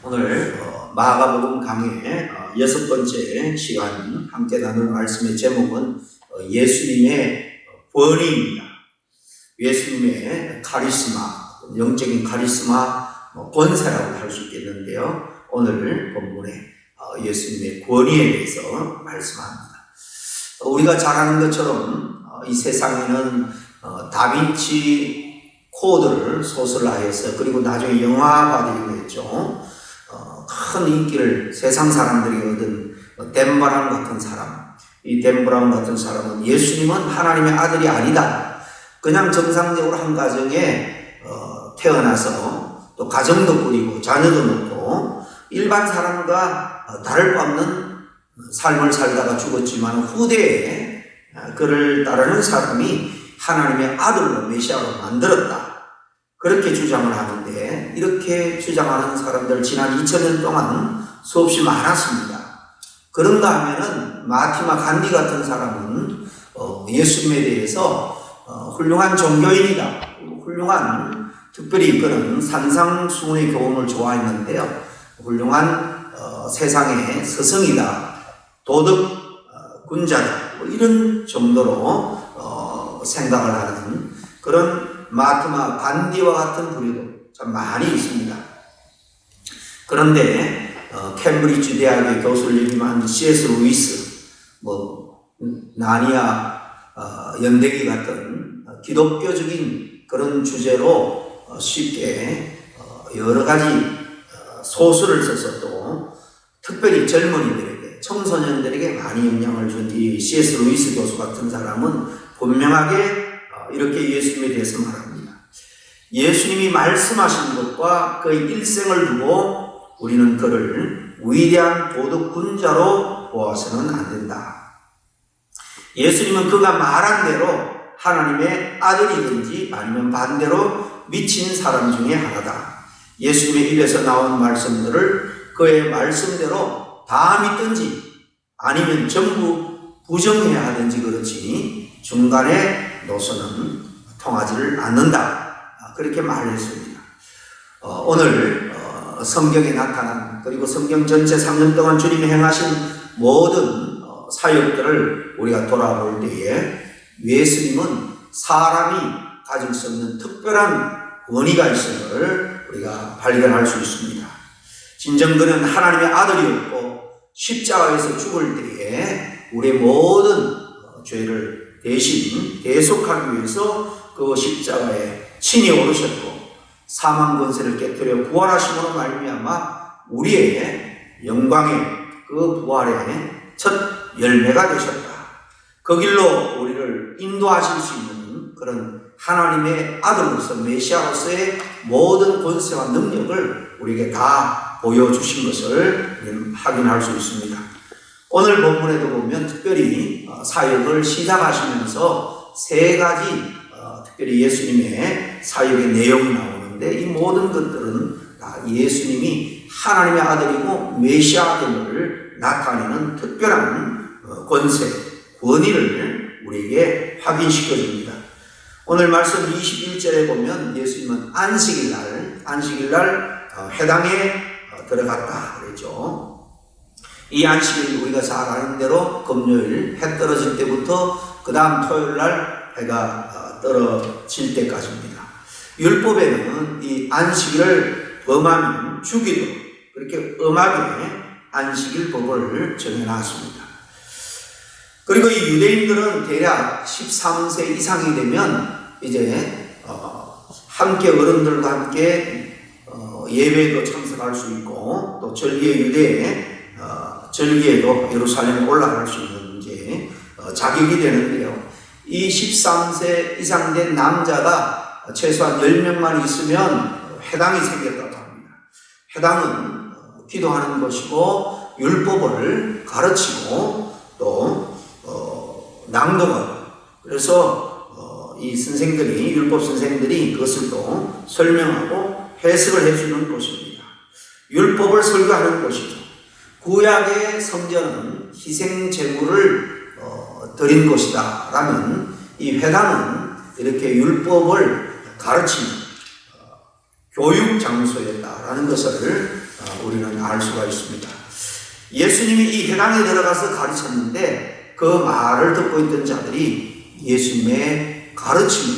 오늘 마가복음 강의 6번째 시간 함께 나눌 말씀의 제목은 예수님의 권위입니다. 예수님의 카리스마, 영적인 카리스마, 권세라고 할 수 있겠는데요. 오늘 본문에 예수님의 권위에 대해서 말씀합니다. 우리가 잘 아는 것처럼 이 세상에는 다빈치 코드를 소설화해서 그리고 나중에 영화화되기도 했죠. 큰 인기를 세상 사람들이 얻은 댄 브라운 같은 사람. 이 댄 브라운 같은 사람은 예수님은 하나님의 아들이 아니다. 그냥 정상적으로 한 가정에 태어나서 또 가정도 꾸리고 자녀도 낳고 일반 사람과 다를 바 없는 삶을 살다가 죽었지만 후대에 그를 따르는 사람이 하나님의 아들로 메시아로 만들었다. 그렇게 주장을 하는데 이렇게 주장하는 사람들 지난 2000년 동안 수없이 많았습니다. 그런가 하면은 마티마 간디 같은 사람은 예수님에 대해서 훌륭한 종교인이다. 훌륭한 특별히 이끄는 산상수훈의 교훈을 좋아했는데요. 훌륭한 세상의 스승이다. 도덕 군자다. 이런 정도로 생각을 하는 그런 마트마 간디와 같은 부류도 참 많이 있습니다. 그런데 캠브리지 대학의 교수를 역임한 C.S. 루이스, 나니아 연대기 같은 기독교적인 그런 주제로 쉽게 여러 가지 소설을 써서 또 특별히 젊은이들에게, 청소년들에게 많이 영향을 준 이 C.S. 루이스 교수 같은 사람은 분명하게 이렇게 예수님에 대해서 말합니다. 예수님이 말씀하신 것과 그의 일생을 두고 우리는 그를 위대한 도덕군자로 보아서는 안 된다. 예수님은 그가 말한 대로 하나님의 아들이든지 아니면 반대로 미친 사람 중에 하나다. 예수님의 입에서 나온 말씀들을 그의 말씀대로 다 믿든지 아니면 전부 부정해야 하든지 그렇지 중간에 노선은 통하지를 않는다. 그렇게 말했습니다. 오늘 성경에 나타난 그리고 성경 전체 3년 동안 주님이 행하신 모든 사역들을 우리가 돌아볼 때에 예수님은 사람이 가질 수 없는 특별한 권위가 있음을 우리가 발견할 수 있습니다. 진정 그는 하나님의 아들이었고 십자가에서 죽을 때에 우리의 모든 죄를 대신 대속하기 위해서 그 십자가에 친히 오르셨고 사망 권세를 깨뜨려 부활하심으로 말미암아 우리의 영광의 그 부활의 첫 열매가 되셨다. 그 길로 우리를 인도하실 수 있는 그런 하나님의 아들로서 메시아로서의 모든 권세와 능력을 우리에게 다 보여주신 것을 확인할 수 있습니다. 오늘 본문에도 보면 특별히 사역을 시작하시면서 세 가지 특별히 예수님의 사역의 내용이 나오는데 이 모든 것들은 다 예수님이 하나님의 아들이고 메시아됨을 나타내는 특별한 권세, 권위를 우리에게 확인시켜줍니다. 오늘 말씀 21절에 보면 예수님은 안식일날 회당에 들어갔다 그랬죠. 이 안식일 우리가 잘 아는 대로 금요일 해 떨어질 때부터 그 다음 토요일날 해가 떨어질 때까지입니다. 율법에는 이 안식일을 범하면 죽이도록 그렇게 엄하게 안식일 법을 정해놨습니다. 그리고 이 유대인들은 대략 13세 이상이 되면 이제 함께 어른들과 함께 예배에도 참석할 수 있고 또 절기에도 예루살렘에 올라갈 수 있는 이제 자격이 되는데요. 이 13세 이상 된 남자가 최소한 10명만 있으면 회당이 생겼다고 합니다. 회당은 기도하는 곳이고 율법을 가르치고 또 낭독하고 그래서 이 선생들이 율법 선생들이 그것을 또 설명하고 해석을 해주는 곳입니다. 율법을 설교하는 곳이죠. 구약의 성전은 희생 제물을 드린 곳이다 라면 이 회당은 이렇게 율법을 가르치는 교육 장소였다라는 것을 우리는 알 수가 있습니다. 예수님이 이 회당에 들어가서 가르쳤는데 그 말을 듣고 있던 자들이 예수님의 가르침,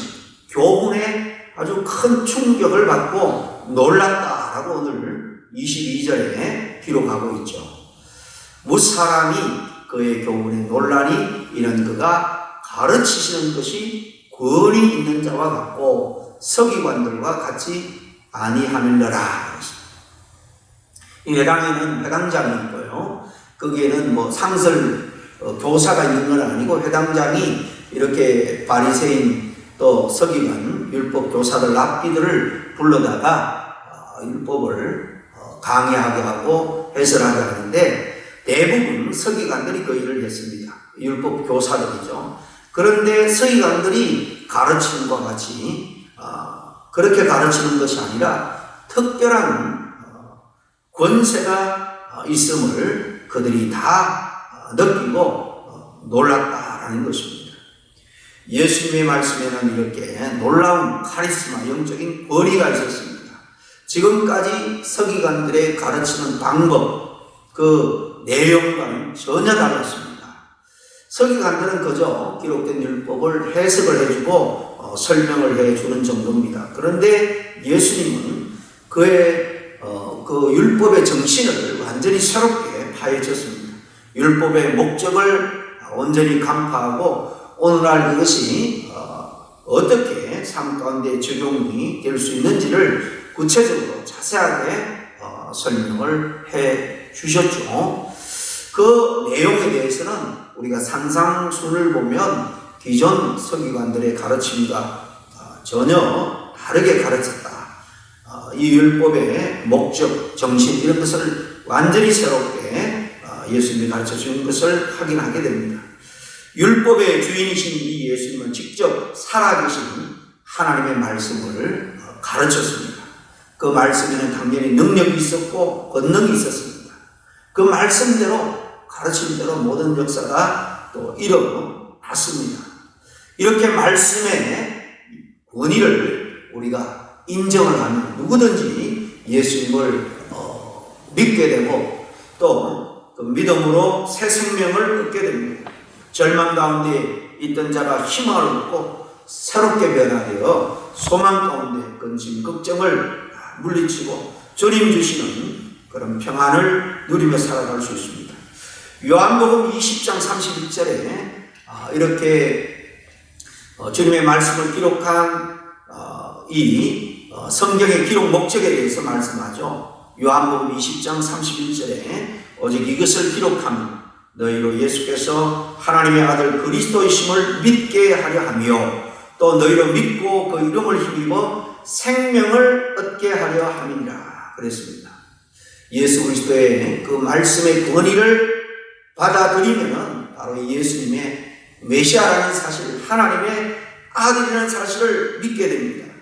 교훈에 아주 큰 충격을 받고 놀랐다라고 오늘 22절에 기록하고 있죠. 무사람이 그의 교훈에 놀라니 이는 그가 가르치시는 것이 권위 있는 자와 같고 서기관들과 같이 아니하밀러라. 이 회당에는 회당장이 있고요. 거기에는 뭐 상설 교사가 있는 건 아니고 회당장이 이렇게 바리새인 또 서기관 율법 교사들 랍비들을 불러다가 율법을 강의하게 하고 해설하게 하는데 대부분 서기관들이 그 일을 했습니다. 율법 교사들이죠. 그런데 서기관들이 가르치는 것과 같이 그렇게 가르치는 것이 아니라 특별한 권세가 있음을 그들이 다 느끼고 놀랐다라는 것입니다. 예수님의 말씀에는 이렇게 놀라운 카리스마, 영적인 권위가 있었습니다. 지금까지 서기관들의 가르치는 방법, 그 내용과는 전혀 달랐습니다. 서기관들은 그저 기록된 율법을 해석을 해주고 설명을 해주는 정도입니다. 그런데 예수님은 그의 그 율법의 정신을 완전히 새롭게 파헤쳤습니다. 율법의 목적을 온전히 간파하고 오늘날 그것이 어떻게 삶 가운데 적용이 될 수 있는지를 구체적으로 자세하게 설명을 해 주셨죠. 그 내용에 대해서는 우리가 산상순을 보면 기존 서기관들의 가르침과 전혀 다르게 가르쳤다. 이 율법의 목적, 정신 이런 것을 완전히 새롭게 예수님이 가르쳐 주는 것을 확인하게 됩니다. 율법의 주인이신 이 예수님은 직접 살아계신 하나님의 말씀을 가르쳤습니다. 그 말씀에는 당연히 능력이 있었고 권능이 있었습니다. 그 말씀대로 가르친 대로 모든 역사가 또 일어났습니다. 이렇게 말씀의 권위를 우리가 인정을 하면 누구든지 예수님을 믿게 되고 또 그 믿음으로 새 생명을 얻게 됩니다. 절망 가운데 있던 자가 희망을 얻고 새롭게 변화되어 소망 가운데 근심, 걱정을 물리치고 주님 주시는 그런 평안을 누리며 살아갈 수 있습니다. 요한복음 20장 31절에 이렇게 주님의 말씀을 기록한 이 성경의 기록 목적에 대해서 말씀하죠. 요한복음 20장 31절에 오직 이것을 기록하면 너희로 예수께서 하나님의 아들 그리스도이심을 믿게 하려 하며 또 너희로 믿고 그 이름을 힘입어 생명을 얻게 하려 함이니라 그랬습니다. 예수 그리스도의 그 말씀의 권위를 받아들이면 바로 예수님의 메시아라는 사실, 하나님의 아들이라는 사실을 믿게 됩니다.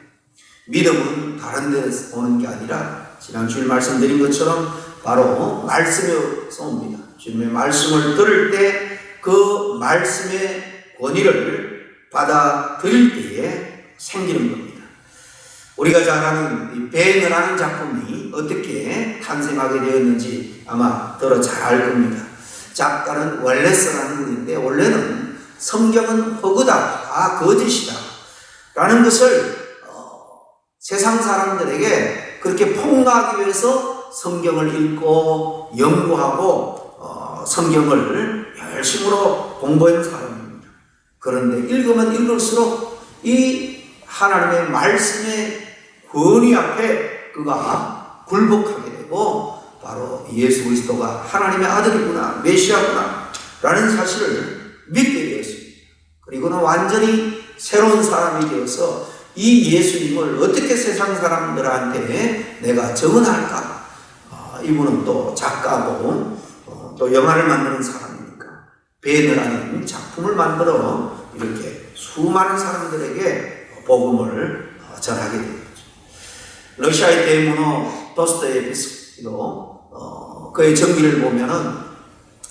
믿음은 다른 데서 오는 게 아니라 지난 주일 말씀드린 것처럼 바로 말씀에서 옵니다. 주님의 말씀을 들을 때 그 말씀의 권위를 받아들일 때에 생기는 겁니다. 우리가 잘 아는 이 벤이라는 작품이 어떻게 탄생하게 되었는지 아마 들어 잘 알 겁니다. 작가는 월레스라는 분인데 원래는 성경은 허구다, 다 거짓이다 라는 것을 세상 사람들에게 그렇게 폭로하기 위해서 성경을 읽고 연구하고 성경을 열심으로 공부한 사람입니다. 그런데 읽으면 읽을수록 이 하나님의 말씀의 권위 앞에 그가 굴복하게 되고 바로 예수 그리스도가 하나님의 아들이구나, 메시아구나 라는 사실을 믿게 되었습니다. 그리고는 완전히 새로운 사람이 되어서 이 예수님을 어떻게 세상 사람들한테 내가 증언할까? 이분은 또 작가고 또 영화를 만드는 사람이니까 벤이라는 작품을 만들어 이렇게 수많은 사람들에게 복음을 전하게 된 거죠. 러시아의 대문호 도스토옙스키도 그의 전기를 보면은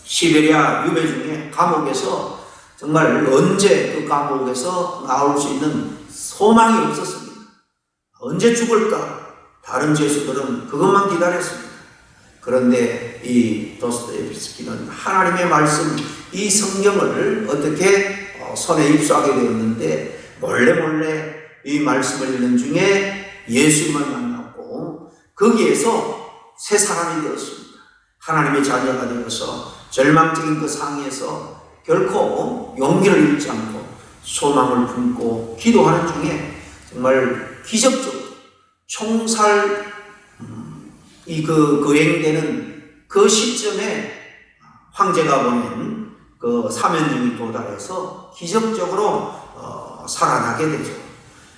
시베리아 유배 중에 감옥에서 정말 언제 그 감옥에서 나올 수 있는 소망이 없었습니다. 언제 죽을까? 다른 죄수들은 그것만 기다렸습니다. 그런데 이 도스토옙스키는 하나님의 말씀, 이 성경을 어떻게 손에 입수하게 되었는데 몰래 이 말씀을 읽는 중에 예수님을 만났고 거기에서 새 사람이 되었습니다. 하나님의 자녀가 되어서 절망적인 그 상황에서 결코 용기를 잃지 않고 소망을 품고 기도하는 중에 정말 기적적으로 총살 거행되는 그 시점에 황제가 보낸 그 사면증이 도달해서 기적적으로 살아나게 되죠.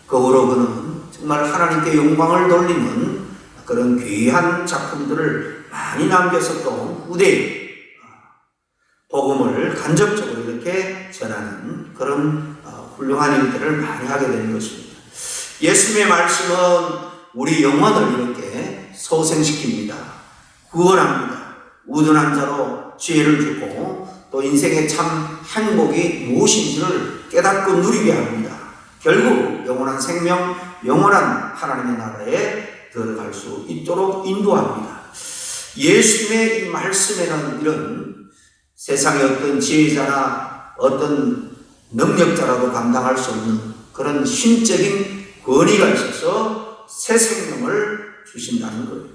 그 후로 그는 정말 하나님께 영광을 돌리는 그런 귀한 작품들을 많이 남겨서 또 후대에 복음을 간접적으로 이렇게 전하는 그런 훌륭한 일들을 많이 하게 되는 것입니다. 예수님의 말씀은 우리 영혼을 이렇게 소생시킵니다. 구원합니다. 우둔한 자로 지혜를 주고 또 인생의 참 행복이 무엇인지를 깨닫고 누리게 합니다. 결국 영원한 생명, 영원한 하나님의 나라에 들어갈 수 있도록 인도합니다. 예수님의 이 말씀에는 이런 세상의 어떤 지혜자나 어떤 능력자라도 감당할 수 없는 그런 신적인 권위가 있어서 새 생명을 주신다는 거예요.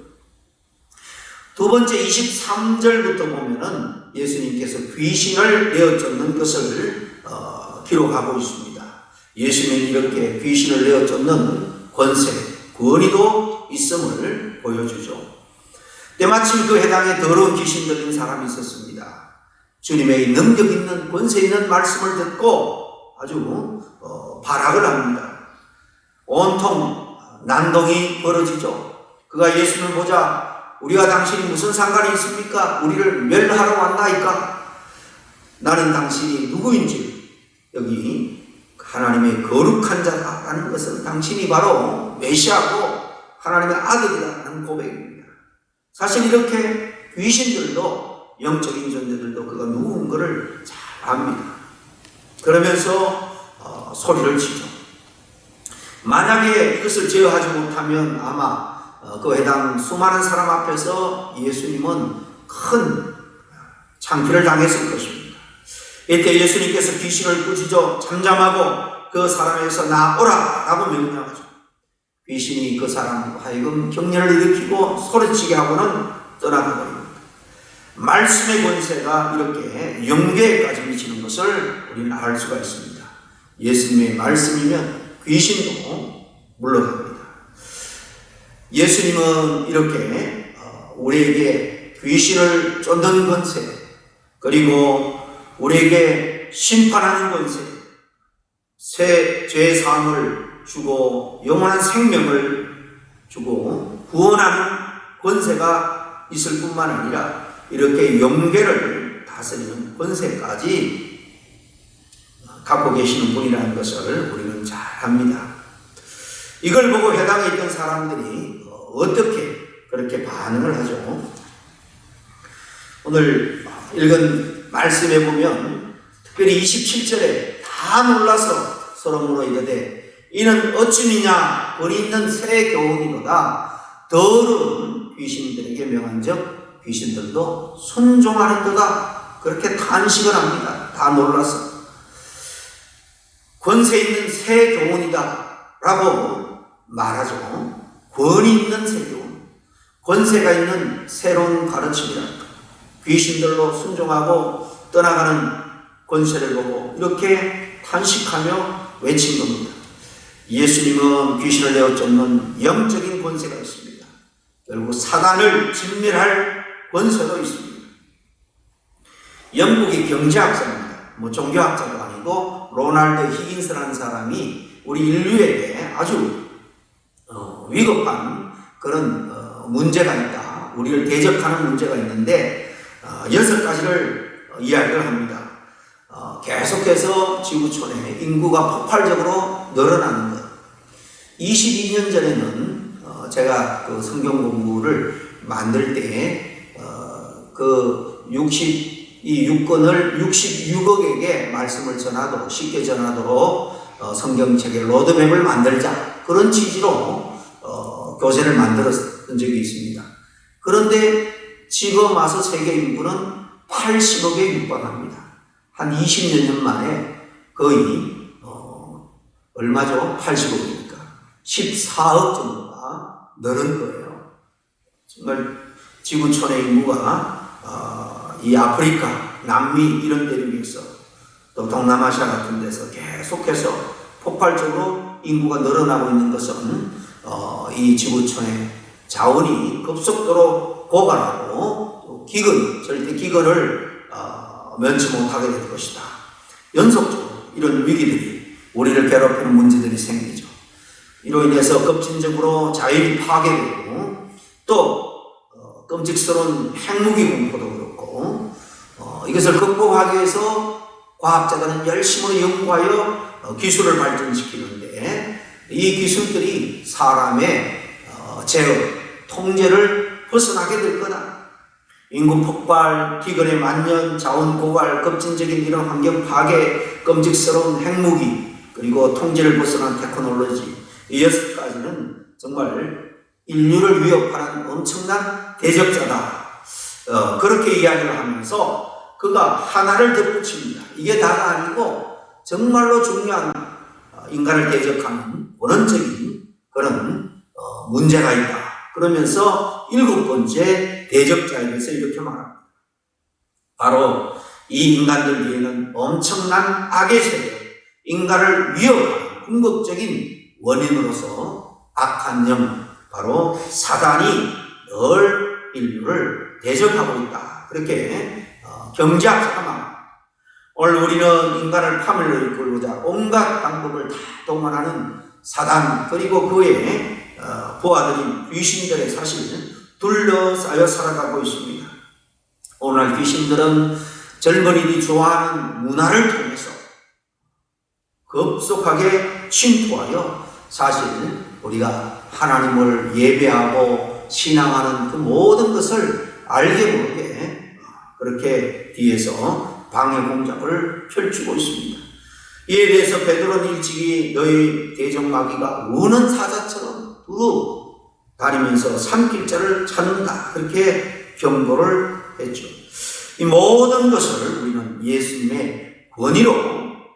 두 번째 23절부터 보면은 예수님께서 귀신을 내어쫓는 것을 기록하고 있습니다. 예수님은 이렇게 귀신을 내어쫓는 권세, 권위도 있음을 보여주죠. 때마침 그 해당에 더러운 귀신 들린 사람이 있었습니다. 주님의 능력 있는 권세 있는 말씀을 듣고 아주 발악을 합니다. 온통 난동이 벌어지죠. 그가 예수님을 보자 우리와 당신이 무슨 상관이 있습니까? 우리를 멸하러 왔나이까? 나는 당신이 누구인지 여기 하나님의 거룩한 자다라는 것은 당신이 바로 메시아고 하나님의 아들이라는 고백입니다. 사실 이렇게 귀신들도 영적인 존재들도 그가 누군가를 잘 압니다. 그러면서 소리를 치죠. 만약에 이것을 제어하지 못하면 아마 그 해당 수많은 사람 앞에서 예수님은 큰 창피를 당했을 것입니다. 이때 예수님께서 귀신을 꾸짖어 잠잠하고 그 사람에서 나오라 라고 명령하죠. 귀신이 그 사람 하여금 격려를 일으키고 소리치게 하고는 떠나가버립니다. 말씀의 권세가 이렇게 영계까지 미치는 것을 우리는 알 수가 있습니다. 예수님의 말씀이면 귀신도 물러갑니다. 예수님은 이렇게 우리에게 귀신을 쫓는 권세, 그리고 우리에게 심판하는 권세, 새 죄 사함을 주고 영원한 생명을 주고 구원하는 권세가 있을 뿐만 아니라 이렇게 영계를 다스리는 권세까지 갖고 계시는 분이라는 것을 우리는 잘 압니다. 이걸 보고 해당에 있던 사람들이 어떻게 그렇게 반응을 하죠? 오늘 읽은 말씀에 보면 특별히 27절에 다 놀라서 서로 물어 이르되 이는 어찌미냐 권위 있는 새 교훈이로다 더러운 귀신들에게 명한즉 귀신들도 순종하는도다 그렇게 탄식을 합니다. 다 놀라서 권세 있는 새 교훈이다 라고 말하죠. 권위 있는 새 교훈, 권세가 있는 새로운 가르침이랄까. 귀신들로 순종하고 떠나가는 권세를 보고 이렇게 탄식하며 외친 겁니다. 예수님은 귀신을 내어쫓는 영적인 권세가 있습니다. 결국 사단을 진멸할 권세도 있습니다. 영국의 경제학자입니다. 종교학자도 아니고 로널드 히긴스라는 사람이 우리 인류에게 아주 위급한 그런 문제가 있다. 우리를 대적하는 문제가 있는데 6가지를 이야기를 합니다. 계속해서 지구촌에 인구가 폭발적으로 늘어나는 것. 22년 전에는 제가 그 성경 공부를 만들 때 이 유권을 66억에게 말씀을 전하도록 쉽게 전하도록 성경책의 로드맵을 만들자 그런 취지로 교재를 만들었던 적이 있습니다. 그런데 지금 와서 세계 인구는 80억에 육박합니다. 한 20여 년 만에 거의 얼마죠? 80억이니까 14억 정도가 늘은 거예요. 정말 지구촌의 인구가 이 아프리카, 남미 이런 대륙에서 또 동남아시아 같은 데서 계속해서 폭발적으로 인구가 늘어나고 있는 것은 이 지구촌의 자원이 급속도로 고갈하고 또 절대 기근을 면치 못하게 될 것이다. 연속적으로 이런 위기들이 우리를 괴롭히는 문제들이 생기죠. 이로 인해서 급진적으로 자연이 파괴되고 또 끔찍스러운 핵무기 공포도 그렇고 이것을 극복하기 위해서 과학자들은 열심히 연구하여 기술을 발전시키는데 이 기술들이 사람의 제어, 통제를 벗어나게 될 거다. 인구 폭발, 기근의 만년, 자원 고갈, 급진적인 이런 환경 파괴, 끔찍스러운 핵무기, 그리고 통제를 벗어난 테크놀로지, 이 6가지는 정말 인류를 위협하는 엄청난 대적자다. 그렇게 이야기를 하면서 그가 하나를 덧붙입니다. 이게 다가 아니고 정말로 중요한 인간을 대적하는 원론적인 그런 문제가 있다. 그러면서 7번째 대적자에 대해서 이렇게 말합니다. 바로 이 인간들 뒤에는 엄청난 악의 세력, 인간을 위협하는 궁극적인 원인으로서 악한 영, 바로 사단이 늘 인류를 대적하고 있다. 그렇게 경제학자가 말합니다. 오늘 우리는 인간을 파멸로 이끌고자 온갖 방법을 다 동원하는 사단, 그리고 그의 부하들인 귀신들의 사실 둘러싸여 살아가고 있습니다. 오늘날 귀신들은 젊은이들이 좋아하는 문화를 통해서 급속하게 침투하여 사실 우리가 하나님을 예배하고 신앙하는 그 모든 것을 알게 모르게 그렇게 뒤에서 방해 공작을 펼치고 있습니다. 이에 대해서 베드로는 일찍이 너희 대적마귀가 우는 사자처럼 두루 다니면서 산길자를 찾는다. 그렇게 경고를 했죠. 이 모든 것을 우리는 예수님의 권위로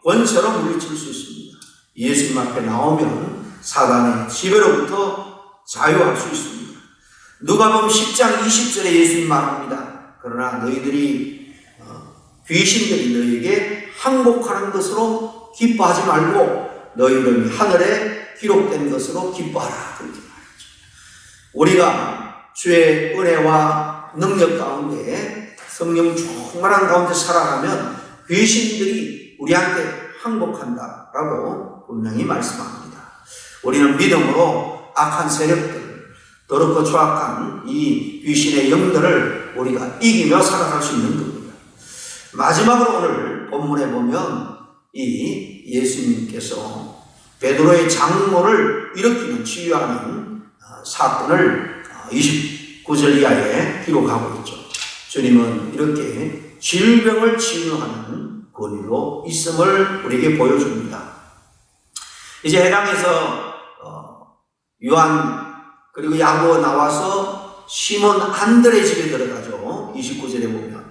물리칠 수 있습니다. 예수님 앞에 나오면 사단의 지배로부터 자유할 수 있습니다. 누가복음 10장 20절에 예수님 말합니다. 그러나 귀신들이 너희에게 항복하는 것으로 기뻐하지 말고 너희 이름이 하늘에 기록된 것으로 기뻐하라. 그렇게 말했죠. 우리가 주의 은혜와 능력 가운데 성령 충만한 가운데 살아가면 귀신들이 우리한테 항복한다라고 분명히 말씀합니다. 우리는 믿음으로 악한 세력들, 더럽고 추악한 이 귀신의 영들을 우리가 이기며 살아갈 수 있는 겁니다. 마지막으로 오늘 본문에 보면 이 예수님께서 베드로의 장모를 일으키는 치유하는 사건을 29절 이하에 기록하고 있죠. 주님은 이렇게 질병을 치유하는 권위로 있음을 우리에게 보여줍니다. 이제 해당에서 요한 그리고 야고보 나와서 시몬 안드레 집에 들어가죠. 29절에 보면.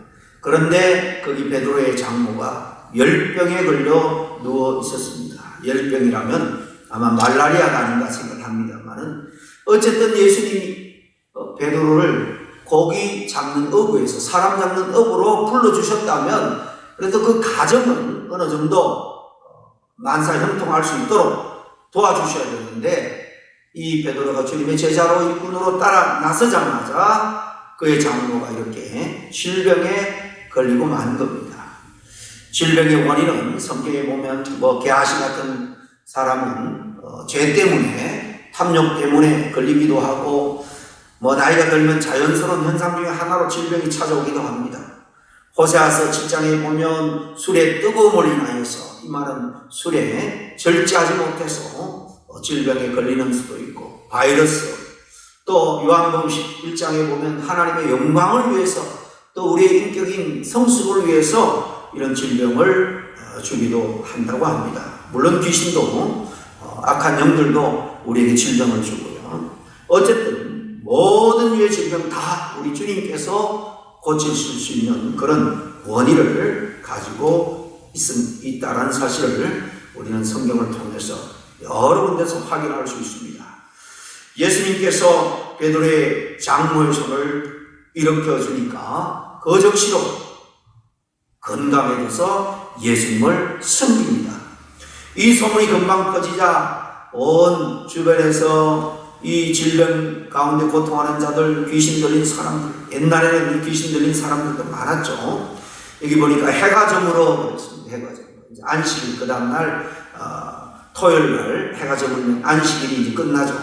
그런데 거기 베드로의 장모가 열병에 걸려 누워 있었습니다. 열병이라면 아마 말라리아가 아닌가 생각합니다만은 어쨌든 예수님이 베드로를 고기 잡는 어부에서 사람 잡는 어부로 불러주셨다면 그래도 그 가정은 어느 정도 만사형통할 수 있도록 도와주셔야 되는데 이 베드로가 주님의 제자로 일꾼으로 따라 나서자마자 그의 장모가 이렇게 질병에 걸리고 만 겁니다. 질병의 원인은 성경에 보면 게하시 같은 사람은 죄 때문에 탐욕 때문에 걸리기도 하고 나이가 들면 자연스러운 현상 중에 하나로 질병이 찾아오기도 합니다. 호세아서 7장에 보면 술의 뜨거움을 인하여서, 이 말은 술에 절제하지 못해서 질병에 걸리는 수도 있고, 바이러스, 또 요한복음 11장에 보면 하나님의 영광을 위해서, 또 우리의 인격인 성숙을 위해서 이런 질병을 주기도 한다고 합니다. 물론 귀신도 악한 영들도 우리에게 질병을 주고요. 어쨌든 모든 종류의 질병 다 우리 주님께서 고치실 수 있는 그런 권위를 가지고 있다는 사실을 우리는 성경을 통해서 여러 군데서 확인할 수 있습니다. 예수님께서 베드로의 장모의 손을 일으켜 주니까 그 즉시로 건강해져서 예수님을 섬깁니다. 이 소문이 금방 퍼지자 온 주변에서 이 질병 가운데 고통하는 자들, 귀신 들린 사람들, 옛날에는 귀신 들린 사람들도 많았죠. 여기 보니까 해가 저물어 버렸습니다. 해가 저물어. 안식일 그 다음날 토요일 날 해가 저물면 안식일이 이제 끝나죠.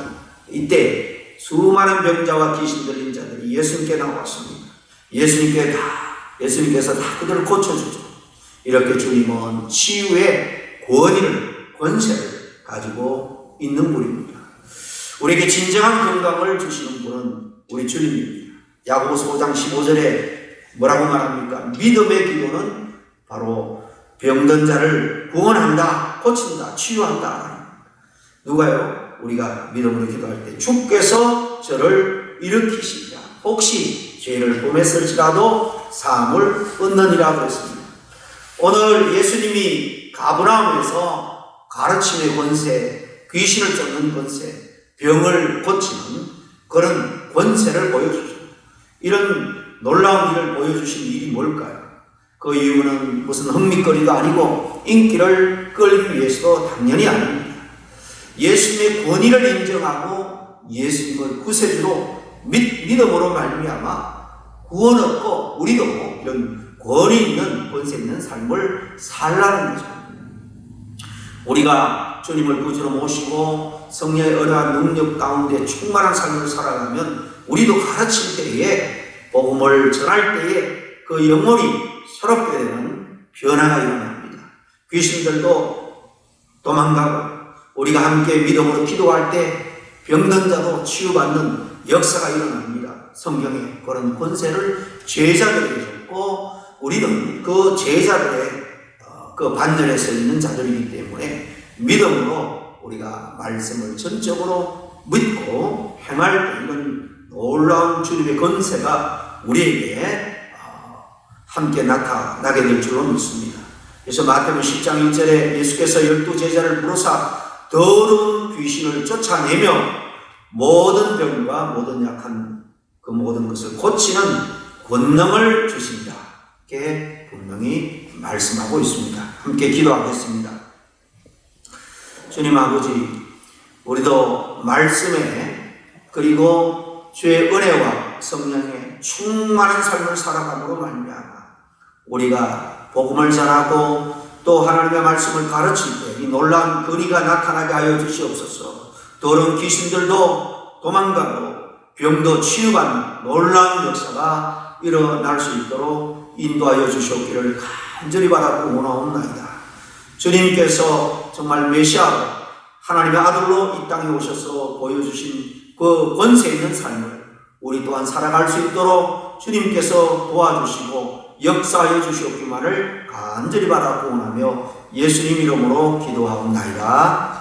이때 수많은 병자와 귀신 들린 자들이 예수님께 나왔습니다. 예수님께서 다 그들을 고쳐주죠. 이렇게 주님은 치유의 권세를 가지고 있는 분입니다. 우리에게 진정한 건강을 주시는 분은 우리 주님입니다. 야고보서 5장 15절에 뭐라고 말합니까? 믿음의 기도는 바로 병든 자를 구원한다, 고친다, 치유한다. 누가요? 우리가 믿음으로 기도할 때 주께서 저를 일으키시리라. 혹시 죄를 범했을지라도 사함을 얻느니라 그랬습니다. 오늘 예수님이 가버나움에서 가르침의 권세, 귀신을 쫓는 권세, 병을 고치는 그런 권세를 보여주죠. 이런 놀라운 일을 보여주신 일이 뭘까요? 그 이유는 무슨 흥미거리가 아니고 인기를 끌기 위해서도 당연히 아닙니다. 예수님의 권위를 인정하고 예수님을 구세주로 믿음으로 말미암아 구원 얻고 우리도 이런 권위 있는 권세 있는 삶을 살라는 거죠. 우리가 주님을 구주로 모시고 성령의 은혜와 능력 가운데 충만한 삶을 살아가면 우리도 가르칠 때에 복음을 전할 때에 그 영혼이 새롭게 되는 변화가 일어납니다. 귀신들도 도망가고 우리가 함께 믿음으로 기도할 때 병든 자도 치유받는 역사가 일어납니다. 성경에 그런 권세를 제자들에게 줬고 우리는 그 제자들의 그 반열에 서 있는 자들이기 때문에 믿음으로 우리가 말씀을 전적으로 믿고 행할 때 이런 놀라운 주님의 권세가 우리에게 함께 나타나게 될 줄로 믿습니다. 그래서 마태복음 10장 1절에 예수께서 12제자를 부르사 더러운 귀신을 쫓아내며 모든 병과 모든 약한 그 모든 것을 고치는 권능을 주신다. 이렇게 분명히 말씀하고 있습니다. 함께 기도하겠습니다. 주님 아버지, 우리도 말씀에 그리고 주의 은혜와 성령의 충만한 삶을 살아감으로 말미암아 우리가 복음을 전하고 또 하나님의 말씀을 가르칠 때 이 놀라운 권위가 나타나게 하여 주시옵소서. 더러운 귀신들도 도망가고 병도 치유받는 놀라운 역사가 일어날 수 있도록 인도하여 주시옵기를 간절히 바라고 원하옵나이다. 주님께서 정말 메시아로 하나님의 아들로 이 땅에 오셔서 보여주신 그 권세 있는 삶을 우리 또한 살아갈 수 있도록 주님께서 도와주시고 역사하여 주시옵기만을 간절히 바라고 원하며 예수님 이름으로 기도하옵나이다.